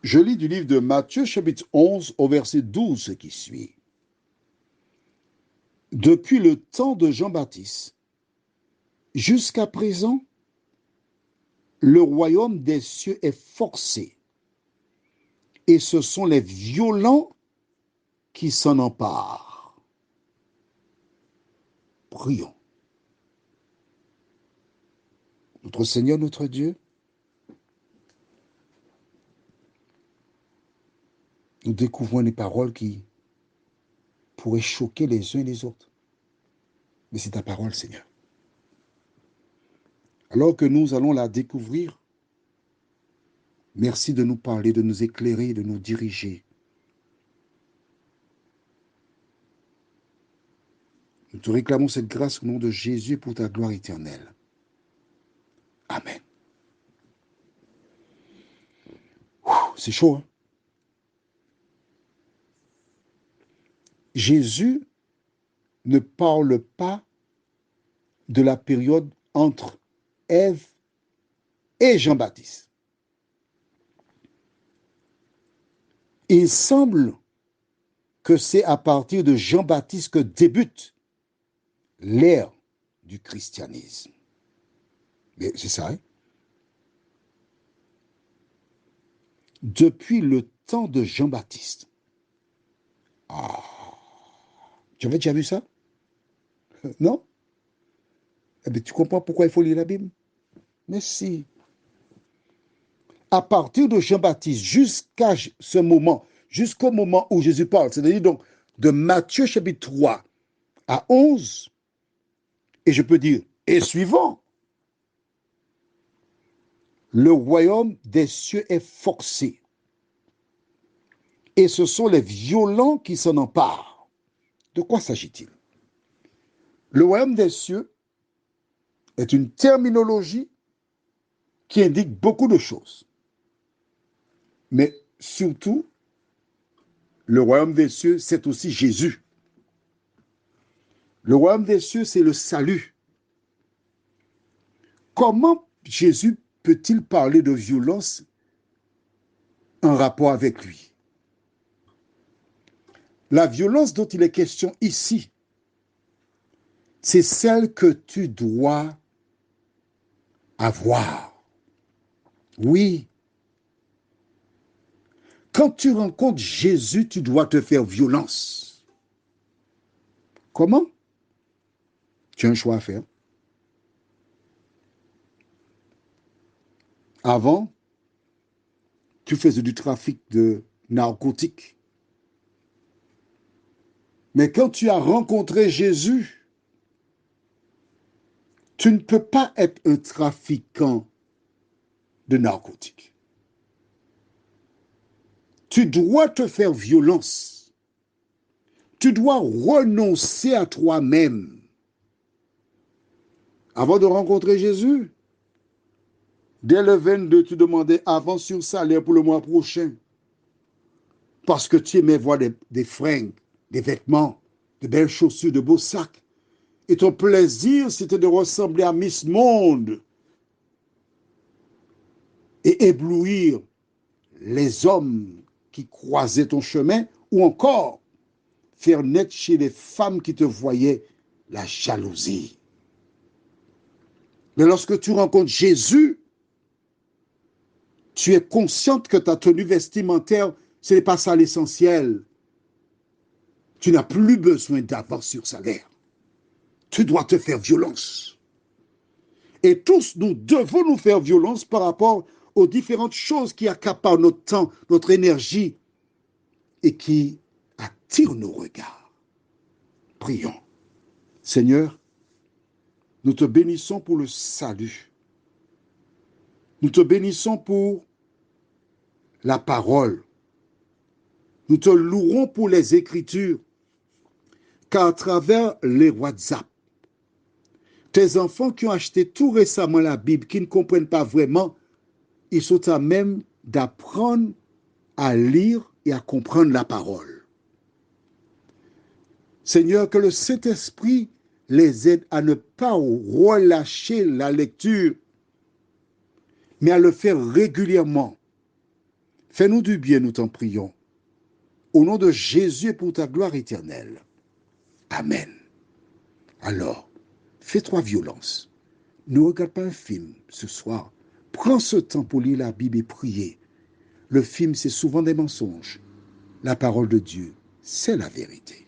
Je lis du livre de Matthieu, chapitre 11, au verset 12, ce qui suit. Depuis le temps de Jean-Baptiste, jusqu'à présent, le royaume des cieux est forcé, et ce sont les violents qui s'en emparent. Prions. Notre Seigneur, notre Dieu, nous découvrons des paroles qui pourraient choquer les uns et les autres. Mais c'est ta parole, Seigneur. Alors que nous allons la découvrir, merci de nous parler, de nous éclairer, de nous diriger. Nous te réclamons cette grâce au nom de Jésus pour ta gloire éternelle. Amen. C'est chaud, hein? Jésus ne parle pas de la période entre Ève et Jean-Baptiste. Il semble que c'est à partir de Jean-Baptiste que débute l'ère du christianisme. Mais c'est ça, hein? Depuis le temps de Jean-Baptiste. Ah, tu avais déjà vu ça? Non? Eh bien, tu comprends pourquoi il faut lire la Bible? Mais si. À partir de Jean-Baptiste jusqu'à ce moment, jusqu'au moment où Jésus parle, c'est-à-dire donc de Matthieu chapitre 3 à 11, et je peux dire, et suivant, le royaume des cieux est forcé. Et ce sont les violents qui s'en emparent. De quoi s'agit-il? Le royaume des cieux est une terminologie qui indique beaucoup de choses. Mais surtout, le royaume des cieux, c'est aussi Jésus. Le royaume des cieux, c'est le salut. Comment Jésus peut-il parler de violence en rapport avec lui? La violence dont il est question ici, c'est celle que tu dois avoir. Oui. Quand tu rencontres Jésus, tu dois te faire violence. Comment? Tu as un choix à faire. Avant, tu faisais du trafic de narcotiques. Mais quand tu as rencontré Jésus, tu ne peux pas être un trafiquant de narcotiques. Tu dois te faire violence. Tu dois renoncer à toi-même. Avant de rencontrer Jésus, dès le 22, tu demandais avance sur salaire pour le mois prochain. Parce que tu aimais voir des fringues, des vêtements, de belles chaussures, de beaux sacs. Et ton plaisir, c'était de ressembler à Miss Monde et éblouir les hommes qui croisaient ton chemin, ou encore faire naître chez les femmes qui te voyaient la jalousie. Mais lorsque tu rencontres Jésus, tu es consciente que ta tenue vestimentaire, ce n'est pas ça l'essentiel. Tu n'as plus besoin d'avance sur salaire. Tu dois te faire violence. Et tous, nous devons nous faire violence par rapport aux différentes choses qui accaparent notre temps, notre énergie et qui attirent nos regards. Prions. Seigneur, nous te bénissons pour le salut. Nous te bénissons pour la parole. Nous te louerons pour les Écritures, car à travers les WhatsApp, tes enfants qui ont acheté tout récemment la Bible, qui ne comprennent pas vraiment, ils sont à même d'apprendre à lire et à comprendre la parole. Seigneur, que le Saint-Esprit les aide à ne pas relâcher la lecture, mais à le faire régulièrement, Fais-nous du bien, nous t'en prions. Au nom de Jésus et pour ta gloire éternelle. Amen. Alors, fais-toi violence. Ne regarde pas un film ce soir. Prends ce temps pour lire la Bible et prier. Le film, c'est souvent des mensonges. La parole de Dieu, c'est la vérité.